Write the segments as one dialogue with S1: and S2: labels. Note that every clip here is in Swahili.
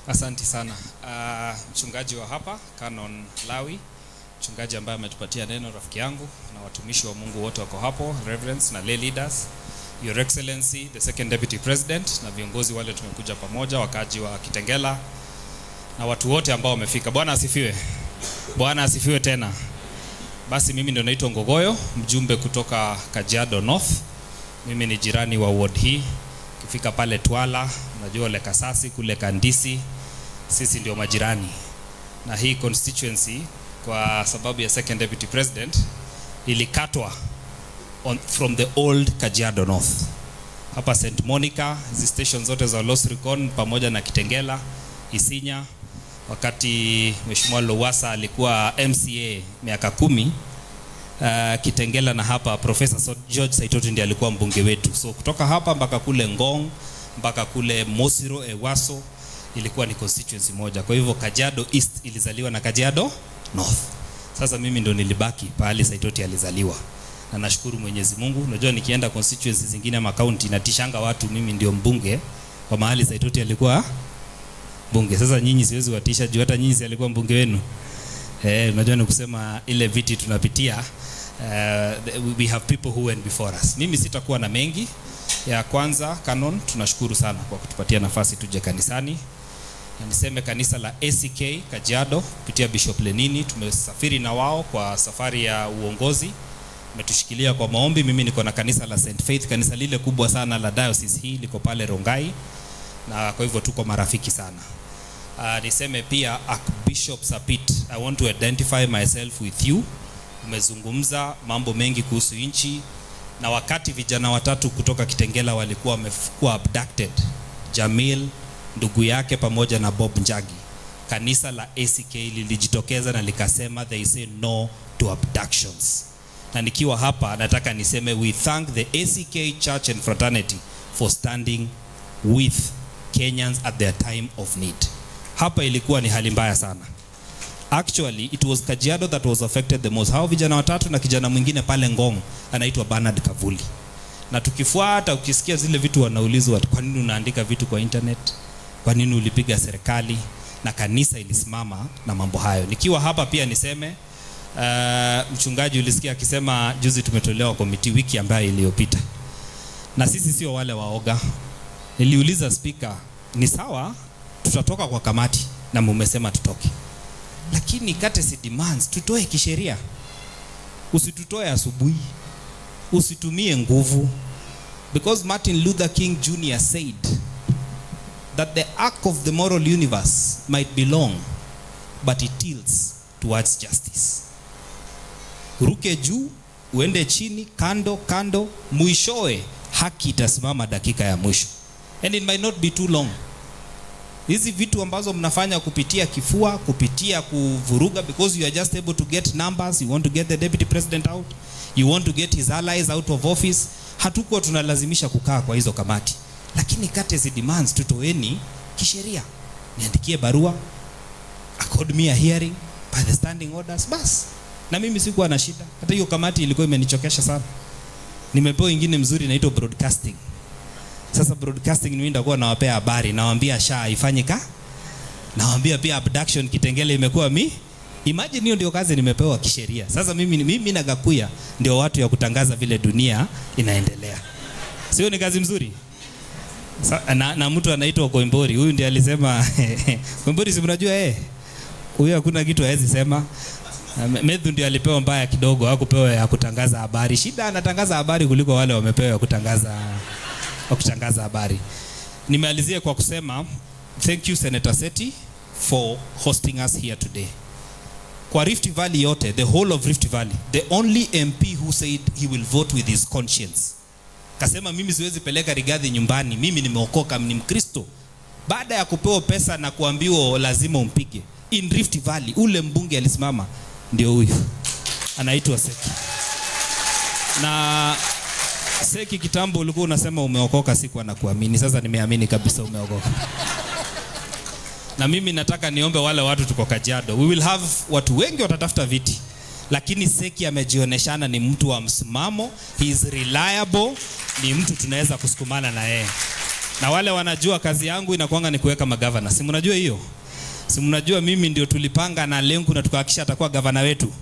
S1: Asante sana. Mchungaji wa hapa Canon Lawi, mchungaji ambaye ametupatia neno, rafiki yangu, na watumishi wa Mungu wote wako hapo, reverends na lay leaders, Your Excellency the Second Deputy President, na viongozi wale tumekuja pamoja, wakaji wa Kitengela na watu wote ambao wamefika. Bwana asifiwe. Bwana asifiwe tena. Basi mimi ndio naitwa Ngogoyo, mjumbe kutoka Kajiado North. Mimi ni jirani wa ward hii. Kifika pale Twala, unajua le Kasasi kule Kandisi, sisi ndio majirani. Na hii constituency kwa sababu ya Second Deputy President ilikatwa from the old Kajiado North. Hapa St. Monica, hizi stations zote za Lost Recon pamoja na Kitengela, Isinya, wakati Mheshimiwa Lowassa alikuwa MCA miaka 10, Kitengela na hapa Professor George Saitoti ndiye alikuwa mbunge wetu. So kutoka hapa mpaka kule Ngong, mpaka kule Mosiro, Ewaso, ilikuwa ni constituency moja. Kwa hivyo Kajiado East ilizaliwa na Kajiado North. Sasa mimi ndo nilibaki pale Saitoti alizaliwa. Na nashukuru Mwenyezi Mungu. Unajua nikienda constituency zingine ama county natishanga watu mimi ndio mbunge kwa mahali Saitoti alikuwa mbunge. Sasa nyinyi siwezi watisha juu hata nyinyi alikuwa mbunge wenu. Unajua ni kusema ile viti tunapitia, we have people who went before us. Mimi sitakuwa na mengi. Ya kwanza, Canon, tunashukuru sana kwa kutupatia nafasi tuje kanisani. Na niseme kanisa la ACK Kajiado kupitia Bishop Lenini, tumesafiri na wao kwa safari ya uongozi. Umetushikilia kwa maombi. Mimi niko na kanisa la St. Faith, kanisa lile kubwa sana la diocese hii liko pale Rongai, na kwa hivyo tuko marafiki sana. Niseme pia Archbishop Sapit, I want to identify myself with you. Umezungumza mambo mengi kuhusu nchi, na wakati vijana watatu kutoka Kitengela walikuwa wamekuwa abducted, Jamil, ndugu yake pamoja na Bob Njagi, kanisa la ACK lilijitokeza na likasema they say no to abductions. Na nikiwa hapa nataka niseme we thank the ACK Church and Fraternity for standing with Kenyans at their time of need. Hapa ilikuwa ni hali mbaya sana. Actually it was Kajiado that was affected the most. Hao vijana watatu na kijana mwingine pale Ngong anaitwa Bernard Kavuli. Na tukifuata ukisikia zile vitu wanaulizwa, kwa nini unaandika vitu kwa internet? Kwa nini ulipiga serikali? Na kanisa ilisimama na mambo hayo. Nikiwa hapa pia niseme mchungaji ulisikia akisema juzi tumetolewa komiti wiki ambayo iliyopita. Na sisi sio wale waoga. Niliuliza speaker, ni sawa tutatoka kwa kamati na mumesema tutoke, lakini courtesy demands tutoe kisheria. Usitutoe asubuhi, usitumie nguvu, because Martin Luther King Jr. said that the arc of the moral universe might be long but it tilts towards justice. Ruke juu, uende chini, kando kando, mwishowe haki itasimama dakika ya mwisho. And it might not be too long. Hizi vitu ambazo mnafanya kupitia kifua, kupitia kuvuruga, because you are just able to get numbers, you want to get the deputy president out, you want to get his allies out of office. Hatuko tunalazimisha kukaa kwa hizo kamati, lakini courtesy demands tutoeni kisheria. Niandikie barua, accord me a hearing by the standing orders, bas. Na mimi sikuwa na shida. Hata hiyo kamati ilikuwa imenichokesha sana. Nimepewa ingine mzuri inaitwa broadcasting. Sasa broadcasting mimi ndakuwa nawapea habari, nawaambia SHA ifanyika, nawaambia pia abduction Kitengela imekuwa imagine hiyo ndio kazi nimepewa kisheria. Sasa mimi na Gakuya ndio watu ya kutangaza vile dunia inaendelea. Sio ni kazi mzuri? Na mtu anaitwa Koimbori, huyu ndiye alisema Koimbori si mnajua huyu hakuna kitu hawezi sema. Medhu ndiye alipewa mbaya kidogo, hakupewa ya kutangaza habari. Shida anatangaza habari kuliko wale wamepewa ya kutangaza habari. Nimalizie kwa kusema thank you Senator Seti for hosting us here today. Kwa Rift Valley yote, the whole of Rift Valley, the only MP who said he will vote with his conscience. Kasema mimi siwezi peleka Rigathi nyumbani, mimi nimeokoka, ni Mkristo. Baada ya kupewa pesa na kuambiwa lazima umpige. In Rift Valley ule mbunge alisimama ndio huyu. Anaitwa Seki. Na Seki, kitambo ulikuwa unasema umeokoka, siku anakuamini. Sasa nimeamini kabisa umeokoka. Na mimi nataka niombe wale watu tuko Kajiado, we will have watu wengi watatafuta viti, lakini Seki amejioneshana ni mtu wa msimamo, he is reliable, ni mtu tunaweza kusukumana na yeye. Na wale wanajua kazi yangu inakuanga ni kuweka magavana. Si mnajua hiyo? Si mnajua mimi ndio tulipanga na Lenku na tukahakisha atakuwa gavana wetu.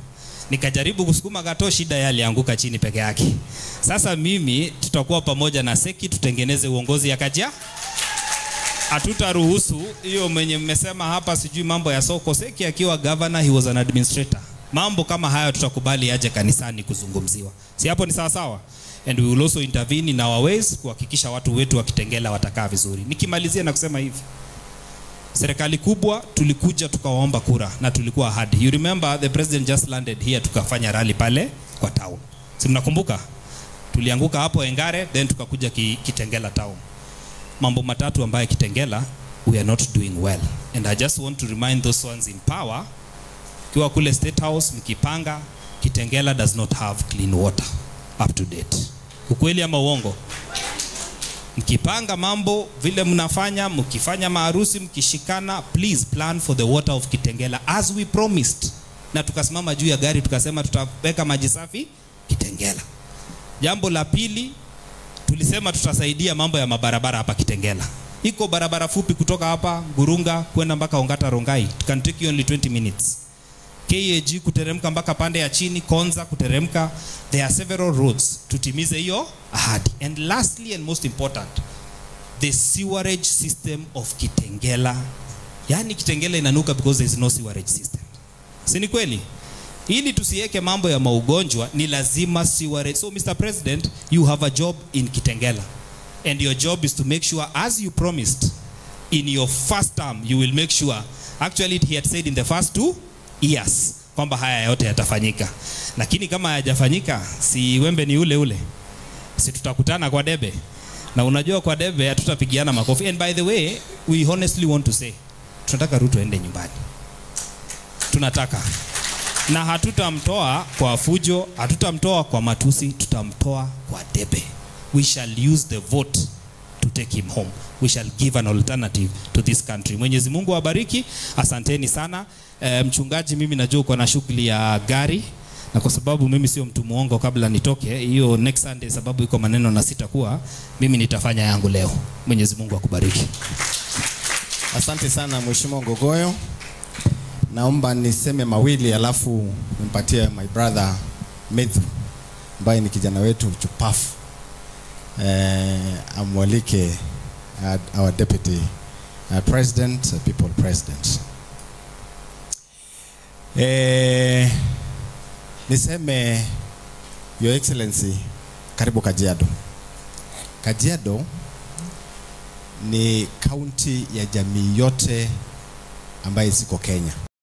S1: Nikajaribu kusukuma Gato, shida yale alianguka chini peke yake. Sasa mimi tutakuwa pamoja na Seki tutengeneze uongozi ya Kajiado. Hatutaruhusu hiyo mwenye mmesema hapa sijui mambo ya soko. Seki akiwa governor, he was an administrator. Mambo kama hayo tutakubali aje kanisani kuzungumziwa. Si hapo ni sawa sawa? And we will also intervene in our ways kuhakikisha watu wetu wa Kitengela watakaa vizuri. Nikimalizia na kusema hivi. Serikali kubwa tulikuja tukawaomba kura na tulikuwa ahadi. You remember the president just landed here tukafanya rally pale kwa town. Si mnakumbuka? Tulianguka hapo Engare then tukakuja Kitengela town. Mambo matatu ambayo Kitengela we are not doing well. And I just want to remind those ones in power, kiwa kule State House mkipanga, Kitengela does not have clean water up to date. Ukweli ama uongo? Mkipanga mambo vile mnafanya, mkifanya maharusi, mkishikana, please plan for the water of Kitengela as we promised. Na tukasimama juu ya gari tukasema tutaweka maji safi Kitengela. Jambo la pili, tulisema tutasaidia mambo ya mabarabara hapa Kitengela. Iko barabara fupi kutoka hapa Gurunga kwenda mpaka Ongata Rongai. It can take you only 20 minutes. KAG kuteremka mpaka pande ya chini, Konza kuteremka. There are several roads tutimize hiyo ahadi. And lastly and most important, the sewerage system of Kitengela. Yani Kitengela inanuka because there is no sewerage system. Si ni kweli? Ili tusiweke mambo ya maugonjwa ni lazima sewerage. So Mr. President, you have a job in Kitengela. And your job is to make sure, as you promised, in your first term, you will make sure. Actually, he had said in the first 2 years, kwamba haya yote yatafanyika. Lakini kama hayajafanyika, si wembe ni ule ule. Si tutakutana kwa debe. Na unajua kwa debe hatutapigiana makofi. And by the way, we honestly want to say, tunataka Ruto ende nyumbani. Tunataka. Na hatutamtoa kwa fujo, hatutamtoa kwa matusi, tutamtoa kwa debe. We shall use the vote to take him home. We shall give an alternative to this country. Mwenyezi Mungu awabariki. Asanteni sana. Mchungaji, mimi najua uko na shughuli ya gari, na kwa sababu mimi sio mtu muongo, kabla nitoke hiyo next Sunday, sababu iko maneno na sitakuwa, mimi nitafanya yangu leo. Mwenyezi Mungu akubariki.
S2: Asante sana Mheshimiwa Ngogoyo. Naomba niseme mawili alafu nimpatie my brother Medhu ambaye ni kijana wetu chupafu. Amwalike our deputy president, people president. Niseme Your Excellency, karibu Kajiado. Kajiado ni county ya jamii yote ambaye ziko Kenya.